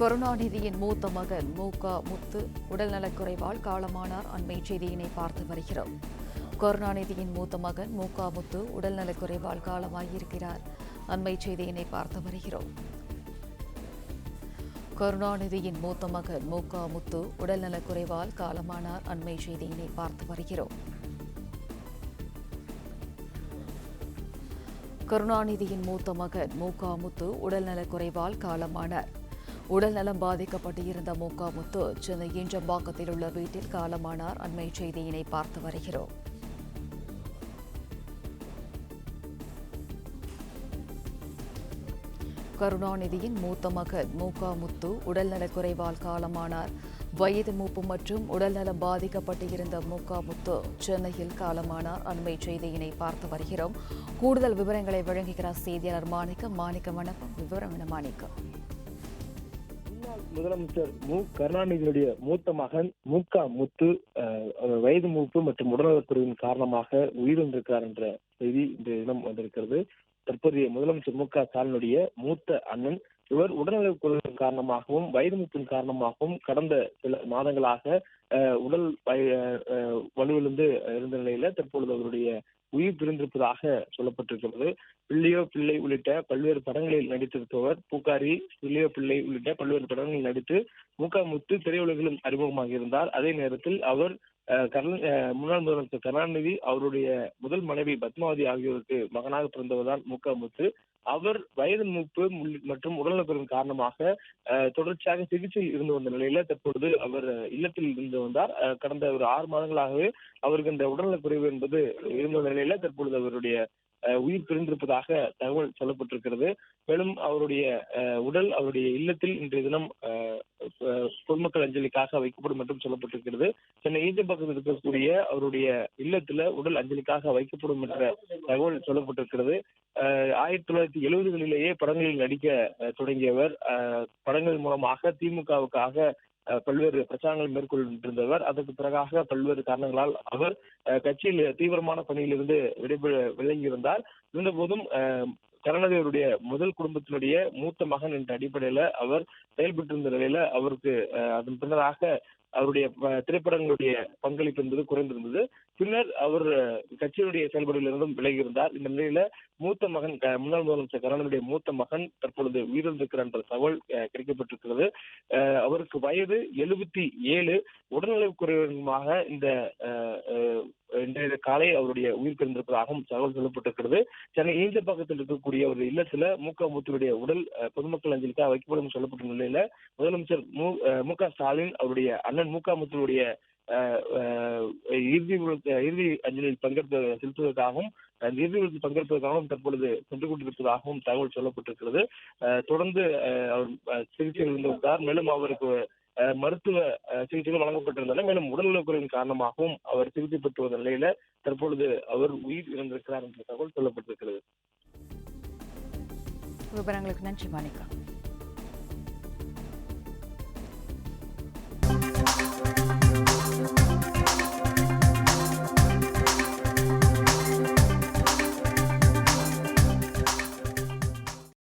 கருணாநிதியின் மூத்த மகன் முத்து உடல்நலக்குறைவால் காலமானார். அண்மை செய்தியினை பார்த்து வருகிறோம். கருணாநிதியின் மூத்த மகன் முத்து உடல்நலக்குறைவால் காலமாகியிருக்கிறார். அண்மை செய்தியினை பார்த்து வருகிறோம். கருணாநிதியின் மூத்த மகன் முத்து உடல்நலக்குறைவால் காலமானார். அண்மை செய்தியினை பார்த்து வருகிறோம். கருணாநிதியின் மூத்த மகன் முத்து உடல்நலக்குறைவால் காலமானார். உடல்நலம் பாதிக்கப்பட்டிருந்த முத்து சென்னை ஈஞ்சம்பாக்கத்தில் உள்ள வீட்டில் காலமானார். அண்மை செய்தியினை பார்த்து வருகிறோம். கருணாநிதியின் மூத்த மகன் முத்து உடல்நலக்குறைவால் காலமானார். வயது மூப்பு மற்றும் உடல்நலம் பாதிக்கப்பட்டிருந்த முத்து சென்னையில் காலமானார். அண்மை செய்தியினை பார்த்து வருகிறோம். கூடுதல் விவரங்களை வழங்குகிறார் செய்தியாளர் மாணிக்கம். வணக்கம். விவரம் என்ன மாணிக்கம்? முதலமைச்சர் கருணாநிதியுடைய மூத்த மகன் முத்து வயது மூப்பு மற்றும் உடல்நலக்குறைவின் காரணமாக உயிரிழந்திருக்கிறார் என்ற செய்தி இன்றைய தினம் வந்திருக்கிறது. தற்போதைய முதலமைச்சர் ஸ்டாலினுடைய மூத்த அண்ணன் இவர் உடல்நலக்குறைவின் காரணமாகவும் வயது மூப்பின் காரணமாகவும் கடந்த சில மாதங்களாக உடல் வலுவிழந்து இருந்த நிலையில தற்பொழுது அவருடைய உயிர் பிரிந்திருப்பதாக சொல்லப்பட்டிருக்கிறது. பிள்ளை உள்ளிட்ட பல்வேறு படங்களில் நடித்திருப்பவர் பூக்காரி, பிள்ளை உள்ளிட்ட பல்வேறு படங்களில் நடித்து முத்து திரையுலகிலும் அறிமுகமாக இருந்தார். அதே நேரத்தில் அவர் முன்னாள் முதலமைச்சர் கருணாநிதி அவருடைய முதல் மனைவி பத்மாவதி ஆகியோருக்கு மகனாக பிறந்தவர்தான் முத்து. அவர் வயது மூப்பு மற்றும் உடல்நலக்குறைவின் காரணமாக தொடர்ச்சியாக சிகிச்சையில் இருந்து வந்த நிலையில தற்பொழுது அவர் இல்லத்தில் இருந்து வந்தார். கடந்த ஒரு 6 மாதங்களாகவே அவருக்கு இந்த உடல்நலக்குறைவு என்பது இருந்த நிலையில தற்பொழுது அவருடைய உயிர் பிரிந்திருப்பதாக தகவல் சொல்லப்பட்டிருக்கிறது. மேலும் அவருடைய உடல் அவருடைய இல்லத்தில் இன்றைய தினம் பொதுமக்கள் அஞ்சலிக்காக வைக்கப்படும் என்றும் சொல்லப்பட்டிருக்கிறது. சென்னை ஈஞ்சம்பாக்கத்தில் இருக்கக்கூடிய அவருடைய இல்லத்துல உடல் அஞ்சலிக்காக வைக்கப்படும் என்ற தகவல் சொல்லப்பட்டிருக்கிறது. 1970களிலேயே படங்களில் நடிக்க தொடங்கியவர். படங்கள் மூலமாக திமுகவுக்காக பல்வேறு பிரச்சாரங்கள் மேற்கொண்டிருந்தவர். அதற்கு பிறகாக பல்வேறு காரணங்களால் அவர் கட்சியில் தீவிரமான பணியிலிருந்து விலகியிருந்தார். இருந்த போதும் கருணாநிதியுடைய முதல் குடும்பத்தினுடைய மூத்த மகன் என்ற அடிப்படையில அவர் செயல்பட்டிருந்த நிலையில அவருக்கு அதன் பின்னராக அவருடைய திரைப்படங்களுடைய பங்களிப்பு என்பது குறைந்திருந்தது. பின்னர் அவர் கட்சியினுடைய செயல்பாடுகளிலிருந்தும் விலகியிருந்தார். இந்த நிலையில மூத்த மகன் முன்னாள் முதலமைச்சர் கருணாநிதியுடைய மூத்த மகன் தற்பொழுது உயிரிழந்திருக்கிறார் என்ற தகவல் கிடைக்கப்பட்டிருக்கிறது. அவருக்கு வயது 77. உடல்நலக்குறைவாக இந்த இன்றைய காலை அவருடைய உயிர் பிரிந்திருப்பதாகவும் தகவல் சொல்லப்பட்டிருக்கிறது. சென்னை ஈஞ்சம்பாக்கத்தில் இருக்கக்கூடிய ஒரு இல்லத்துல முத்துடைய உடல் பொதுமக்கள் அஞ்சலிக்காக வைக்கப்படும் சொல்லப்பட்ட நிலையில முதலமைச்சர் ஸ்டாலின் அவருடைய அண்ணன் முத்துடைய இறுதி அஞ்சலில் செலுத்துவதற்காகவும் இறுதி பங்கேற்பதற்காகவும் தற்பொழுது சென்று கொண்டிருப்பதாகவும் தகவல் சொல்லப்பட்டிருக்கிறது. தொடர்ந்து அவர் சிகிச்சையில் இருந்து வந்தார். மேலும் அவருக்கு மருத்துவ சிகிச்சைகள் வழங்கப்பட்டிருந்தன. மேலும் உடல்நலக்குறைவின் காரணமாகவும் அவர் சிகிச்சை பெற்று வந்த நிலையில தற்பொழுது அவர் உயிர் இழந்திருக்கிறார் என்ற தகவல் சொல்லப்பட்டிருக்கிறது. விவரங்களுக்கு நன்றி மாணிக்கம்.